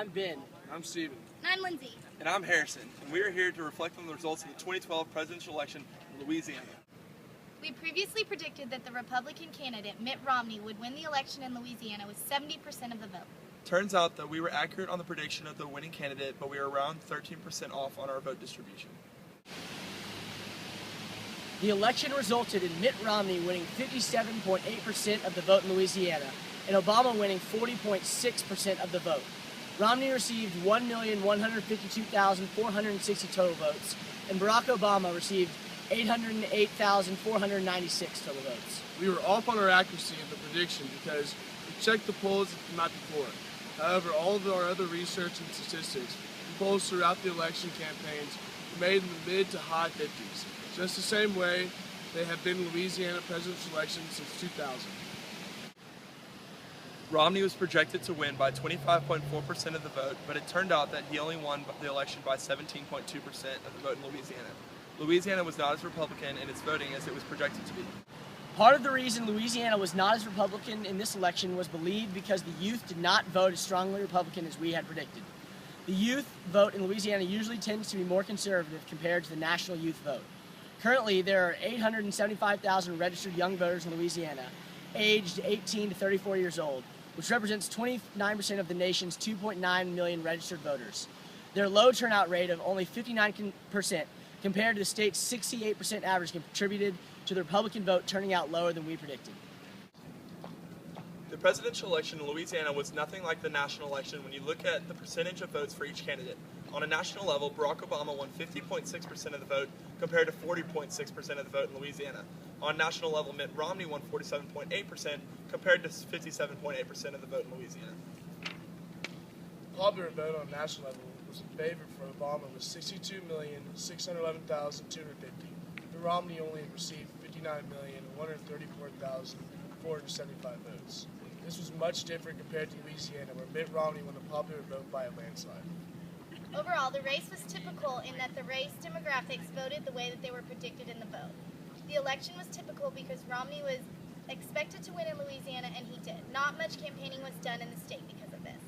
I'm Ben. I'm Stevie. And I'm Lindsey. And I'm Harrison, and we are here to reflect on the results of the 2012 presidential election in Louisiana. We previously predicted that the Republican candidate, Mitt Romney, would win the election in Louisiana with 70% of the vote. Turns out that we were accurate on the prediction of the winning candidate, but we were around 13% off on our vote distribution. The election resulted in Mitt Romney winning 57.8% of the vote in Louisiana, and Obama winning 40.6% of the vote. Romney received 1,152,460 total votes, and Barack Obama received 808,496 total votes. We were off on our accuracy of the prediction because we checked the polls the night before. However, all of our other research and statistics from polls throughout the election campaigns were made in the mid to high 50s, just the same way they have been in Louisiana presidential elections since 2000. Romney was projected to win by 25.4% of the vote, but it turned out that he only won the election by 17.2% of the vote in Louisiana. Louisiana was not as Republican in its voting as it was projected to be. Part of the reason Louisiana was not as Republican in this election was believed because the youth did not vote as strongly Republican as we had predicted. The youth vote in Louisiana usually tends to be more conservative compared to the national youth vote. Currently, there are 875,000 registered young voters in Louisiana, aged 18 to 34 years old, which represents 29% of the nation's 2.9 million registered voters. Their low turnout rate of only 59% compared to the state's 68% average contributed to the Republican vote turning out lower than we predicted. The presidential election in Louisiana was nothing like the national election when you look at the percentage of votes for each candidate. On a national level, Barack Obama won 50.6% of the vote compared to 40.6% of the vote in Louisiana. On a national level, Mitt Romney won 47.8% compared to 57.8% of the vote in Louisiana. The popular vote on a national level was in favor for Obama with 62,611,250. Mitt Romney only received 59,134,475 votes. This was much different compared to Louisiana, where Mitt Romney won the popular vote by a landslide. Overall, the race was typical in that the race demographics voted the way that they were predicted in the vote. The election was typical because Romney was expected to win in Louisiana, and he did. Not much campaigning was done in the state because of this.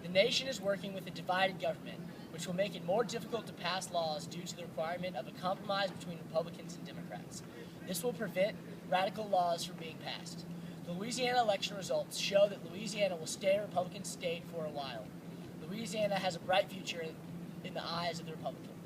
The nation is working with a divided government, which will make it more difficult to pass laws due to the requirement of a compromise between Republicans and Democrats. This will prevent radical laws from being passed. The Louisiana election results show that Louisiana will stay a Republican state for a while. Louisiana has a bright future in the eyes of the Republicans.